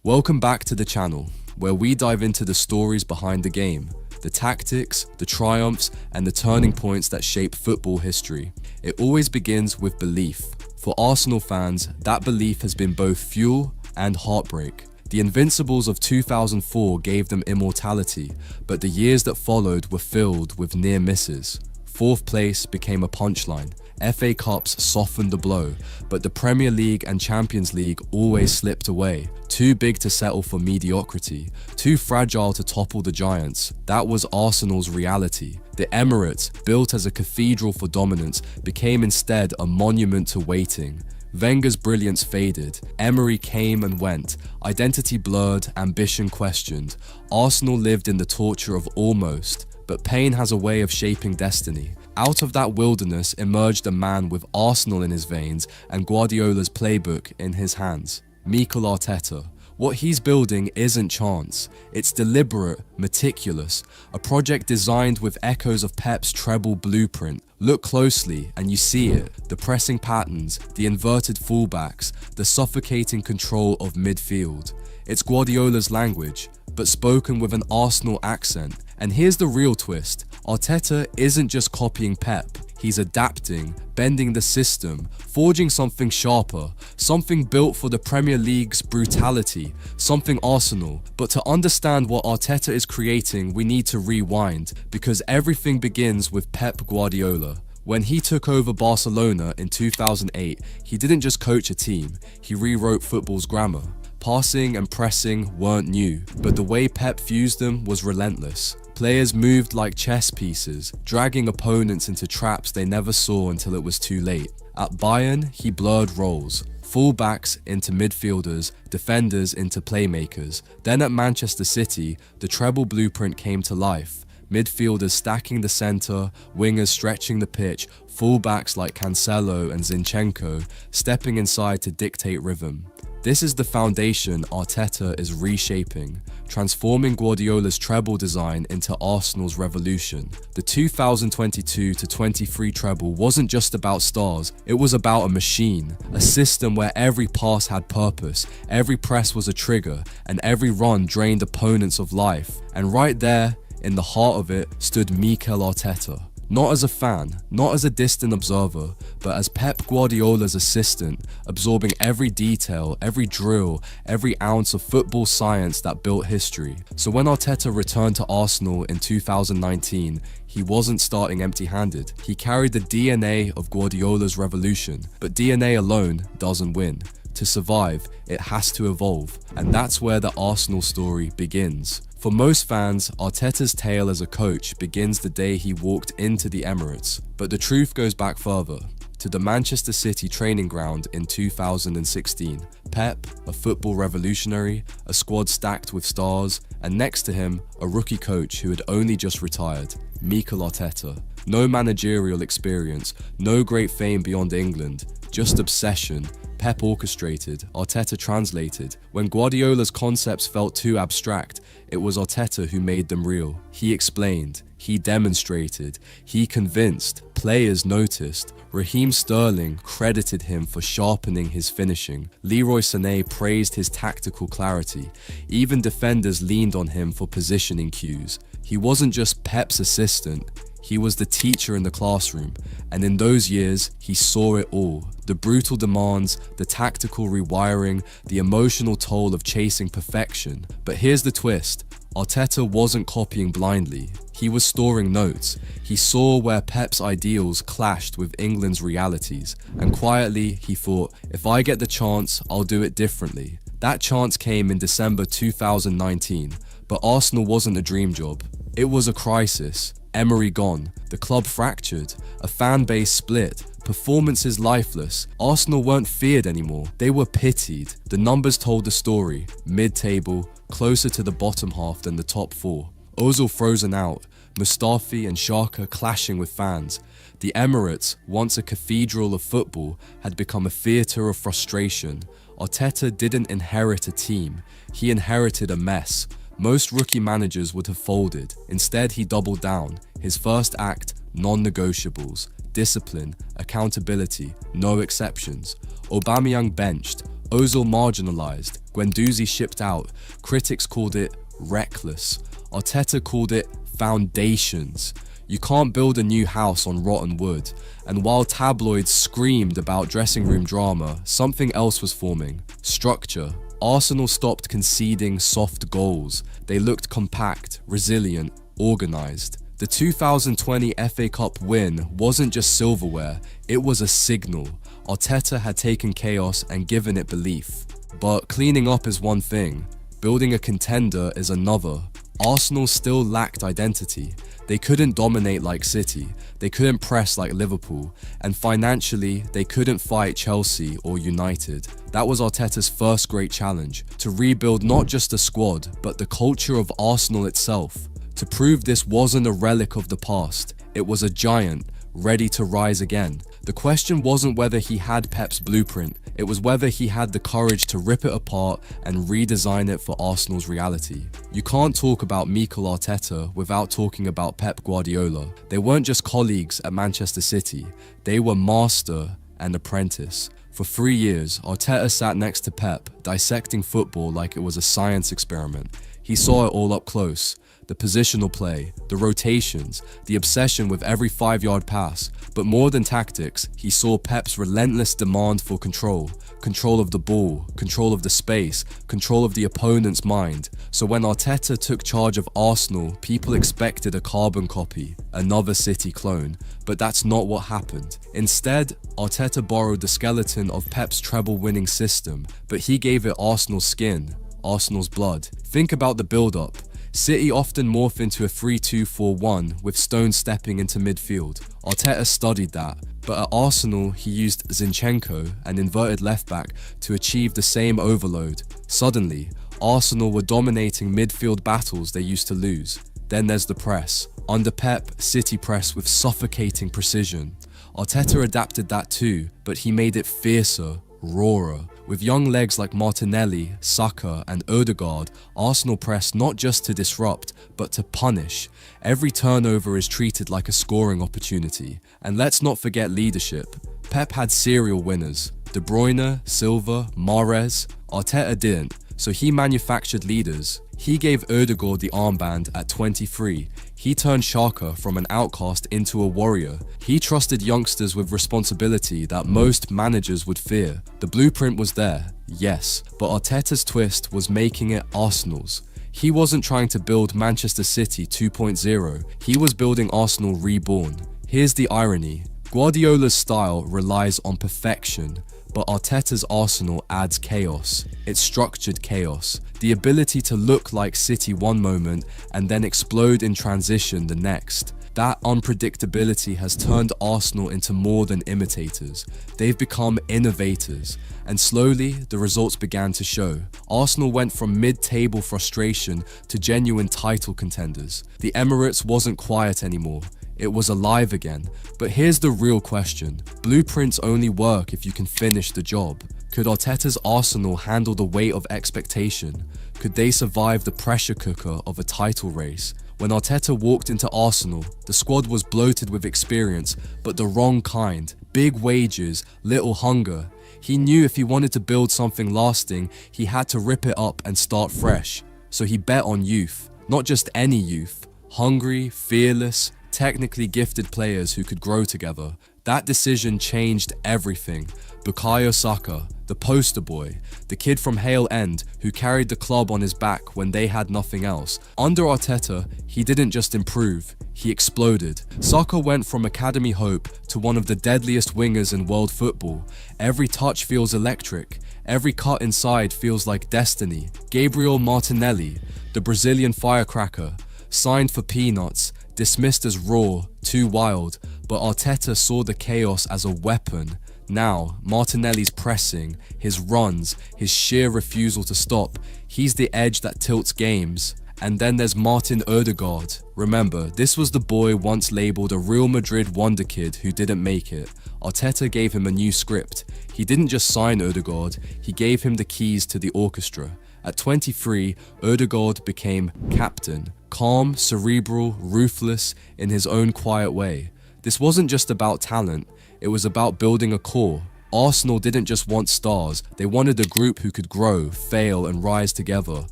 Welcome back to the channel, where we dive into the stories behind the game, the tactics, the triumphs, and the turning points that shape football history. It always begins with belief. For Arsenal fans, that belief has been both fuel and heartbreak. The Invincibles of 2004 gave them immortality, but the years that followed were filled with near misses. Fourth place became a punchline. FA Cups softened the blow, but the Premier League and Champions League always slipped away. Too big to settle for mediocrity, too fragile to topple the giants. That was Arsenal's reality. The Emirates, built as a cathedral for dominance, became instead a monument to waiting. Wenger's brilliance faded, Emery came and went, identity blurred, ambition questioned. Arsenal lived in the torture of almost, but pain has a way of shaping destiny. Out of that wilderness emerged a man with Arsenal in his veins and Guardiola's playbook in his hands. Mikel Arteta. What he's building isn't chance. It's deliberate, meticulous, a project designed with echoes of Pep's treble blueprint. Look closely and you see it. The pressing patterns, the inverted fullbacks, the suffocating control of midfield. It's Guardiola's language, but spoken with an Arsenal accent. And here's the real twist. Arteta isn't just copying Pep. He's adapting, bending the system, forging something sharper, something built for the Premier League's brutality, something Arsenal. But to understand what Arteta is creating, we need to rewind, because everything begins with Pep Guardiola. When he took over Barcelona in 2008, he didn't just coach a team, he rewrote football's grammar. Passing and pressing weren't new, but the way Pep fused them was relentless. Players moved like chess pieces, dragging opponents into traps they never saw until it was too late. At Bayern, he blurred roles. Fullbacks into midfielders, defenders into playmakers. Then at Manchester City, the treble blueprint came to life. Midfielders stacking the centre, wingers stretching the pitch, fullbacks like Cancelo and Zinchenko stepping inside to dictate rhythm. This is the foundation Arteta is reshaping, transforming Guardiola's treble design into Arsenal's revolution. The 2022-23 treble wasn't just about stars, it was about a machine, a system where every pass had purpose, every press was a trigger, and every run drained opponents of life. And right there, in the heart of it, stood Mikel Arteta. Not as a fan, not as a distant observer, but as Pep Guardiola's assistant, absorbing every detail, every drill, every ounce of football science that built history. So when Arteta returned to Arsenal in 2019, he wasn't starting empty-handed. He carried the DNA of Guardiola's revolution, but DNA alone doesn't win. To survive, it has to evolve, and that's where the Arsenal story begins. For most fans, Arteta's tale as a coach begins the day he walked into the Emirates, but the truth goes back further, to the Manchester City training ground in 2016. Pep, a football revolutionary, a squad stacked with stars, and next to him, a rookie coach who had only just retired, Mikel Arteta. No managerial experience, no great fame beyond England, just obsession. Pep orchestrated, Arteta translated. When Guardiola's concepts felt too abstract, it was Arteta who made them real. He explained, he demonstrated, he convinced, players noticed. Raheem Sterling credited him for sharpening his finishing. Leroy Sané praised his tactical clarity. Even defenders leaned on him for positioning cues. He wasn't just Pep's assistant, he was the teacher in the classroom, and in those years, he saw it all. The brutal demands, the tactical rewiring, the emotional toll of chasing perfection. But here's the twist, Arteta wasn't copying blindly. He was storing notes. He saw where Pep's ideals clashed with England's realities, and quietly he thought, if I get the chance, I'll do it differently. That chance came in December 2019, but Arsenal wasn't a dream job. It was a crisis. Emery gone, the club fractured, a fan base split, performances lifeless. Arsenal weren't feared anymore, they were pitied. The numbers told the story, mid-table, closer to the bottom half than the top four. Ozil frozen out, Mustafi and Xhaka clashing with fans. The Emirates, once a cathedral of football, had become a theatre of frustration. Arteta didn't inherit a team, he inherited a mess. Most rookie managers would have folded. Instead, he doubled down. His first act, non-negotiables. Discipline, accountability, no exceptions. Aubameyang benched. Ozil marginalized, Guendouzi shipped out. Critics called it reckless. Arteta called it foundations. You can't build a new house on rotten wood. And while tabloids screamed about dressing room drama, something else was forming. Structure. Arsenal stopped conceding soft goals. They looked compact, resilient, organised. The 2020 FA Cup win wasn't just silverware, it was a signal. Arteta had taken chaos and given it belief. But cleaning up is one thing, building a contender is another. Arsenal still lacked identity. They couldn't dominate like City, they couldn't press like Liverpool, and financially, they couldn't fight Chelsea or United. That was Arteta's first great challenge, to rebuild not just the squad, but the culture of Arsenal itself. To prove this wasn't a relic of the past, it was a giant, ready to rise again. The question wasn't whether he had Pep's blueprint, it was whether he had the courage to rip it apart and redesign it for Arsenal's reality. You can't talk about Mikel Arteta without talking about Pep Guardiola. They weren't just colleagues at Manchester City, they were master and apprentice. For 3 years, Arteta sat next to Pep, dissecting football like it was a science experiment. He saw it all up close. The positional play, the rotations, the obsession with every 5-yard pass. But more than tactics, he saw Pep's relentless demand for control. Control of the ball, control of the space, control of the opponent's mind. So when Arteta took charge of Arsenal, people expected a carbon copy, another City clone. But that's not what happened. Instead, Arteta borrowed the skeleton of Pep's treble-winning system, but he gave it Arsenal's skin, Arsenal's blood. Think about the build-up. City often morph into a 3-2-4-1 with Stones stepping into midfield. Arteta studied that, but at Arsenal he used Zinchenko, an inverted left-back, to achieve the same overload. Suddenly, Arsenal were dominating midfield battles they used to lose. Then there's the press. Under Pep, City press with suffocating precision. Arteta adapted that too, but he made it fiercer, rawer. With young legs like Martinelli, Saka and Odegaard, Arsenal press not just to disrupt, but to punish. Every turnover is treated like a scoring opportunity. And let's not forget leadership. Pep had serial winners. De Bruyne, Silva, Mahrez. Arteta didn't, so he manufactured leaders. He gave Odegaard the armband at 23. He turned Xhaka from an outcast into a warrior. He trusted youngsters with responsibility that most managers would fear. The blueprint was there, yes, but Arteta's twist was making it Arsenal's. He wasn't trying to build Manchester City 2.0, he was building Arsenal reborn. Here's the irony. Guardiola's style relies on perfection, but Arteta's Arsenal adds chaos. It's structured chaos. The ability to look like City one moment and then explode in transition the next. That unpredictability has turned Arsenal into more than imitators. They've become innovators. And slowly, the results began to show. Arsenal went from mid-table frustration to genuine title contenders. The Emirates wasn't quiet anymore. It was alive again. But here's the real question. Blueprints only work if you can finish the job. Could Arteta's Arsenal handle the weight of expectation? Could they survive the pressure cooker of a title race? When Arteta walked into Arsenal, the squad was bloated with experience, but the wrong kind. Big wages, little hunger. He knew if he wanted to build something lasting, he had to rip it up and start fresh. So he bet on youth. Not just any youth. Hungry, fearless, technically gifted players who could grow together. That decision changed everything. Bukayo Saka, the poster boy, the kid from Hale End who carried the club on his back when they had nothing else. Under Arteta, he didn't just improve, he exploded. Saka went from academy hope to one of the deadliest wingers in world football. Every touch feels electric, every cut inside feels like destiny. Gabriel Martinelli, the Brazilian firecracker, signed for peanuts, dismissed as raw, too wild, but Arteta saw the chaos as a weapon. Now, Martinelli's pressing, his runs, his sheer refusal to stop, he's the edge that tilts games. And then there's Martin Odegaard. Remember, this was the boy once labelled a Real Madrid wonderkid who didn't make it. Arteta gave him a new script. He didn't just sign Odegaard, he gave him the keys to the orchestra. At 23, Odegaard became captain. Calm, cerebral, ruthless, in his own quiet way. This wasn't just about talent, it was about building a core. Arsenal didn't just want stars, they wanted a group who could grow, fail, and rise together.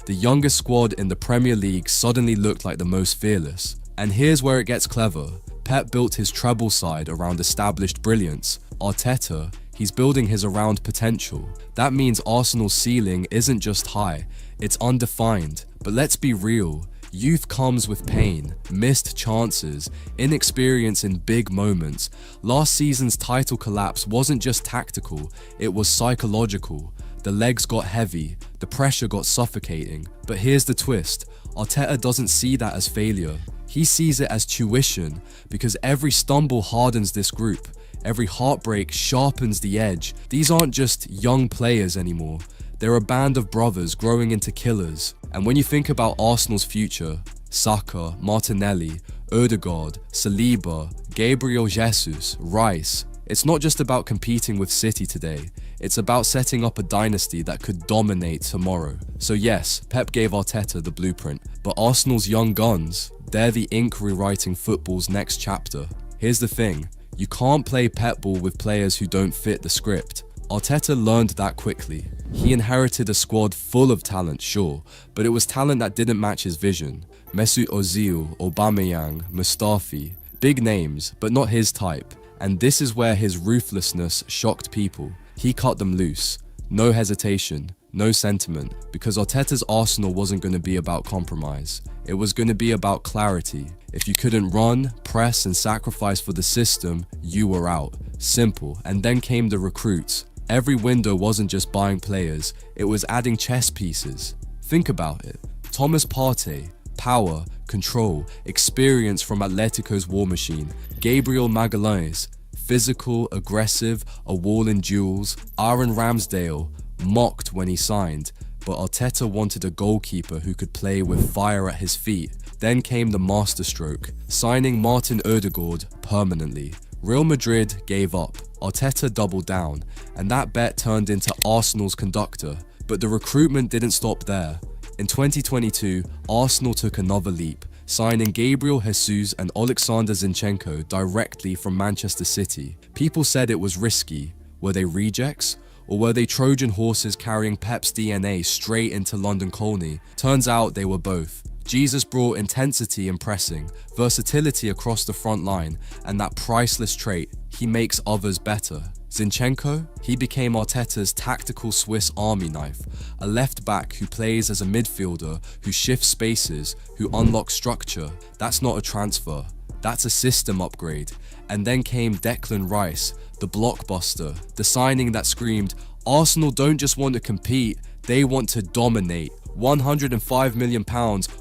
The youngest squad in the Premier League suddenly looked like the most fearless. And here's where it gets clever. Pep built his treble side around established brilliance. Arteta, he's building his around potential. That means Arsenal's ceiling isn't just high, it's undefined. But let's be real. Youth comes with pain, missed chances, inexperience in big moments. Last season's title collapse wasn't just tactical, it was psychological. The legs got heavy, the pressure got suffocating. But here's the twist, Arteta doesn't see that as failure. He sees it as tuition, because every stumble hardens this group. Every heartbreak sharpens the edge. These aren't just young players anymore. They're a band of brothers growing into killers. And when you think about Arsenal's future, Saka, Martinelli, Odegaard, Saliba, Gabriel Jesus, Rice, it's not just about competing with City today. It's about setting up a dynasty that could dominate tomorrow. So yes, Pep gave Arteta the blueprint, but Arsenal's young guns, they're the ink rewriting football's next chapter. Here's the thing, you can't play Pep ball with players who don't fit the script. Arteta learned that quickly. He inherited a squad full of talent, sure, but it was talent that didn't match his vision. Mesut Ozil, Aubameyang, Mustafi, big names, but not his type. And this is where his ruthlessness shocked people. He cut them loose. No hesitation, no sentiment, because Arteta's Arsenal wasn't going to be about compromise. It was going to be about clarity. If you couldn't run, press, and sacrifice for the system, you were out. Simple. And then came the recruits. Every window wasn't just buying players, it was adding chess pieces. Think about it. Thomas Partey, power, control, experience from Atletico's war machine. Gabriel Magalhaes, physical, aggressive, a wall in duels. Aaron Ramsdale, mocked when he signed, but Arteta wanted a goalkeeper who could play with fire at his feet. Then came the masterstroke, signing Martin Odegaard permanently. Real Madrid gave up, Arteta doubled down, and that bet turned into Arsenal's conductor. But the recruitment didn't stop there. In 2022, Arsenal took another leap, signing Gabriel Jesus and Alexander Zinchenko directly from Manchester City. People said it was risky. Were they rejects? Or were they Trojan horses carrying Pep's DNA straight into London Colney? Turns out they were both. Jesus brought intensity in pressing, versatility across the front line, and that priceless trait, he makes others better. Zinchenko, he became Arteta's tactical Swiss army knife, a left back who plays as a midfielder, who shifts spaces, who unlocks structure. That's not a transfer, that's a system upgrade. And then came Declan Rice, the blockbuster, the signing that screamed, Arsenal don't just want to compete, they want to dominate. £105 million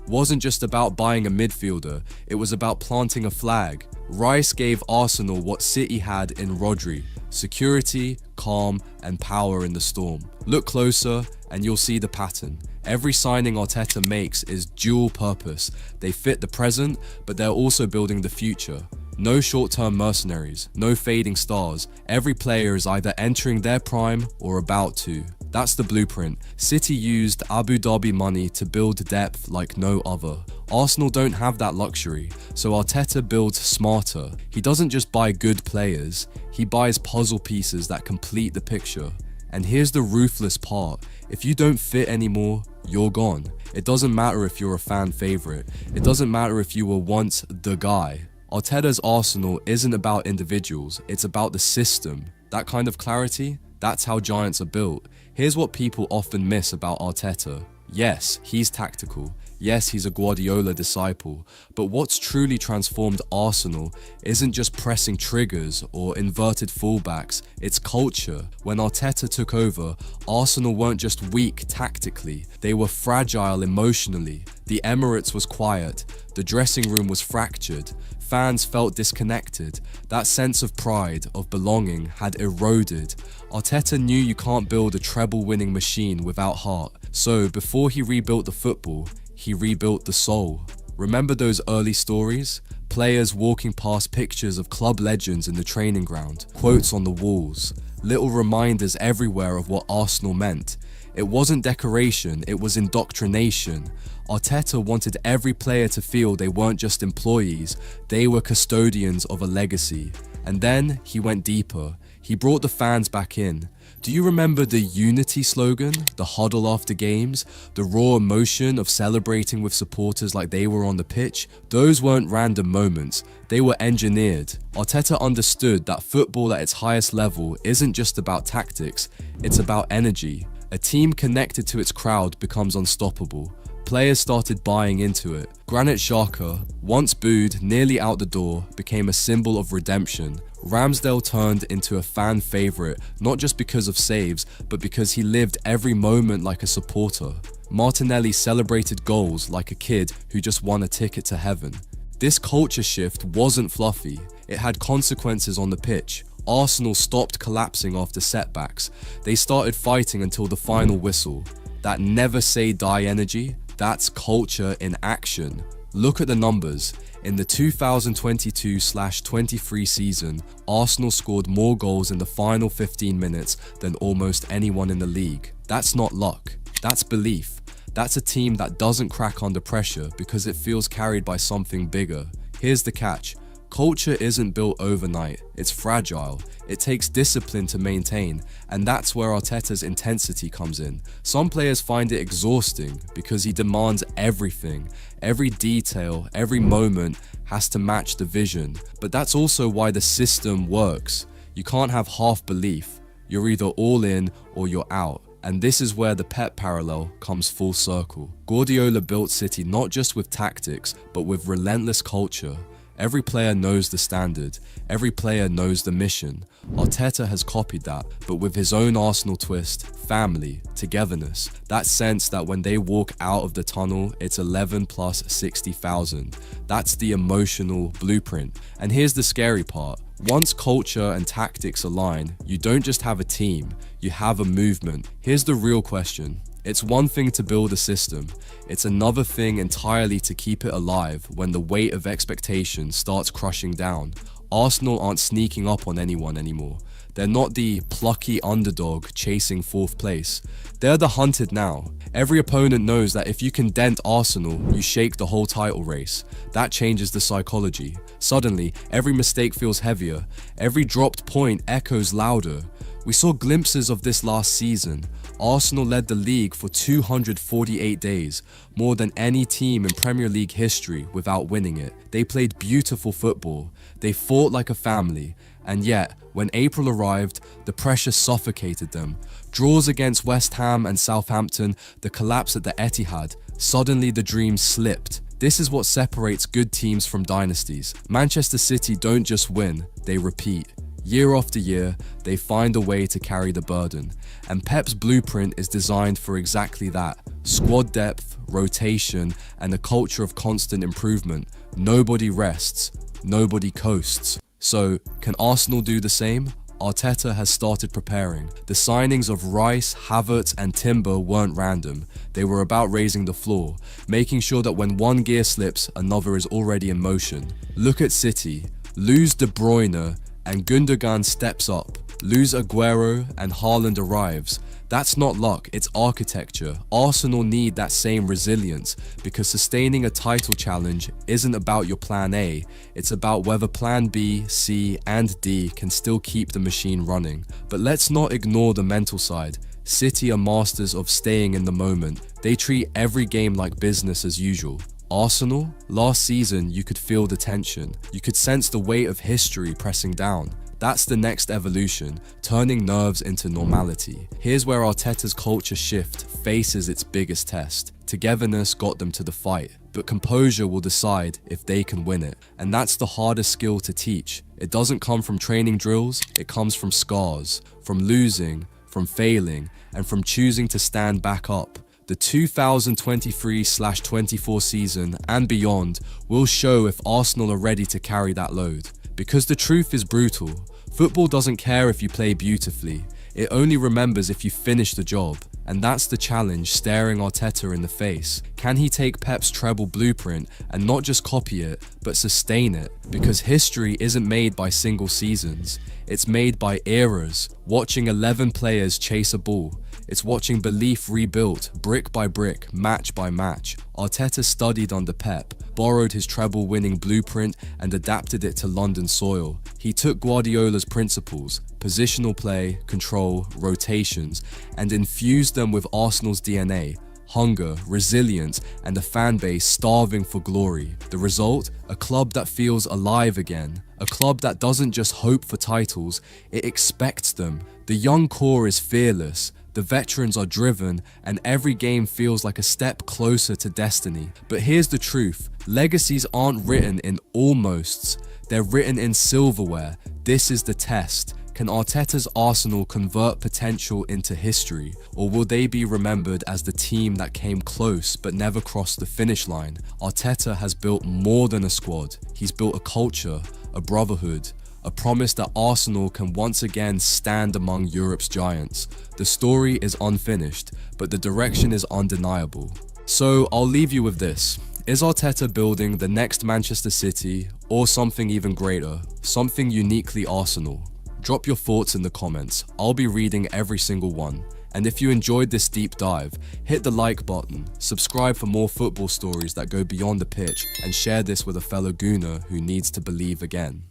wasn't just about buying a midfielder, it was about planting a flag. Rice gave Arsenal what City had in Rodri: security, calm, and power in the storm. Look closer and you'll see the pattern. Every signing Arteta makes is dual purpose. They fit the present, but they're also building the future. No short-term mercenaries, no fading stars. Every player is either entering their prime or about to. That's the blueprint. City used Abu Dhabi money to build depth like no other. Arsenal don't have that luxury, so Arteta builds smarter. He doesn't just buy good players, he buys puzzle pieces that complete the picture. And here's the ruthless part. If you don't fit anymore, you're gone. It doesn't matter if you're a fan favorite. It doesn't matter if you were once the guy. Arteta's Arsenal isn't about individuals, it's about the system. That kind of clarity, that's how giants are built. Here's what people often miss about Arteta. Yes, he's tactical. Yes, he's a Guardiola disciple. But what's truly transformed Arsenal isn't just pressing triggers or inverted fullbacks, it's culture. When Arteta took over, Arsenal weren't just weak tactically, they were fragile emotionally. The Emirates was quiet, the dressing room was fractured, fans felt disconnected. That sense of pride, of belonging, had eroded. Arteta knew you can't build a treble-winning machine without heart. So before he rebuilt the football, he rebuilt the soul. Remember those early stories? Players walking past pictures of club legends in the training ground, quotes on the walls, little reminders everywhere of what Arsenal meant. It wasn't decoration, it was indoctrination. Arteta wanted every player to feel they weren't just employees, they were custodians of a legacy. And then he went deeper. He brought the fans back in. Do you remember the unity slogan, the huddle after games, the raw emotion of celebrating with supporters like they were on the pitch? Those weren't random moments, they were engineered. Arteta understood that football at its highest level isn't just about tactics, it's about energy. A team connected to its crowd becomes unstoppable. Players started buying into it. Granit Xhaka, once booed nearly out the door, became a symbol of redemption. Ramsdale turned into a fan favourite, not just because of saves, but because he lived every moment like a supporter. Martinelli celebrated goals like a kid who just won a ticket to heaven. This culture shift wasn't fluffy, it had consequences on the pitch. Arsenal stopped collapsing after setbacks. They started fighting until the final whistle. That never say die energy, that's culture in action. Look at the numbers. In the 2022/23 season, Arsenal scored more goals in the final 15 minutes than almost anyone in the league. That's not luck, that's belief. That's a team that doesn't crack under pressure because it feels carried by something bigger. Here's the catch. Culture isn't built overnight, it's fragile. It takes discipline to maintain, and that's where Arteta's intensity comes in. Some players find it exhausting because he demands everything. Every detail, every moment has to match the vision. But that's also why the system works. You can't have half belief. You're either all in or you're out. And this is where the Pep parallel comes full circle. Guardiola built City not just with tactics, but with relentless culture. Every player knows the standard, every player knows the mission. Arteta has copied that, but with his own Arsenal twist, family, togetherness. That sense that when they walk out of the tunnel, it's 11 plus 60,000. That's the emotional blueprint. And here's the scary part. Once culture and tactics align, you don't just have a team, you have a movement. Here's the real question. It's one thing to build a system, it's another thing entirely to keep it alive when the weight of expectation starts crushing down. Arsenal aren't sneaking up on anyone anymore. They're not the plucky underdog chasing fourth place. They're the hunted now. Every opponent knows that if you can dent Arsenal, you shake the whole title race. That changes the psychology. Suddenly, every mistake feels heavier. Every dropped point echoes louder. We saw glimpses of this last season. Arsenal led the league for 248 days, more than any team in Premier League history without winning it. They played beautiful football, they fought like a family, and yet, when April arrived, the pressure suffocated them. Draws against West Ham and Southampton, the collapse at the Etihad, suddenly the dream slipped. This is what separates good teams from dynasties. Manchester City don't just win, they repeat. Year after year, they find a way to carry the burden. And Pep's blueprint is designed for exactly that. Squad depth, rotation, and a culture of constant improvement. Nobody rests, nobody coasts. So, can Arsenal do the same? Arteta has started preparing. The signings of Rice, Havertz, and Timber weren't random. They were about raising the floor, making sure that when one gear slips, another is already in motion. Look at City. Lose De Bruyne, and Gundogan steps up. Lose Aguero and Haaland arrives. That's not luck, it's architecture. Arsenal need that same resilience because sustaining a title challenge isn't about your plan A, it's about whether plan B, C, and D can still keep the machine running. But let's not ignore the mental side. City are masters of staying in the moment. They treat every game like business as usual. Arsenal? Last season, you could feel the tension. You could sense the weight of history pressing down. That's the next evolution, turning nerves into normality. Here's where Arteta's culture shift faces its biggest test. Togetherness got them to the fight, but composure will decide if they can win it. And that's the hardest skill to teach. It doesn't come from training drills, it comes from scars, from losing, from failing, and from choosing to stand back up. The 2023/24 season and beyond will show if Arsenal are ready to carry that load. Because the truth is brutal. Football doesn't care if you play beautifully. It only remembers if you finish the job. And that's the challenge staring Arteta in the face. Can he take Pep's treble blueprint and not just copy it, but sustain it? Because history isn't made by single seasons. It's made by eras. Watching 11 players chase a ball. It's watching belief rebuilt, brick by brick, match by match. Arteta studied under Pep, borrowed his treble-winning blueprint and adapted it to London soil. He took Guardiola's principles, positional play, control, rotations, and infused them with Arsenal's DNA, hunger, resilience, and a fan base starving for glory. The result? A club that feels alive again. A club that doesn't just hope for titles, it expects them. The young core is fearless, the veterans are driven, and every game feels like a step closer to destiny. But here's the truth, legacies aren't written in almosts, they're written in silverware. This is the test. Can Arteta's Arsenal convert potential into history, or will they be remembered as the team that came close but never crossed the finish line? Arteta has built more than a squad. He's built a culture, a brotherhood, a promise that Arsenal can once again stand among Europe's giants. The story is unfinished, but the direction is undeniable. So I'll leave you with this. Is Arteta building the next Manchester City, or something even greater, something uniquely Arsenal? Drop your thoughts in the comments. I'll be reading every single one. And if you enjoyed this deep dive, hit the like button, subscribe for more football stories that go beyond the pitch, and share this with a fellow Gooner who needs to believe again.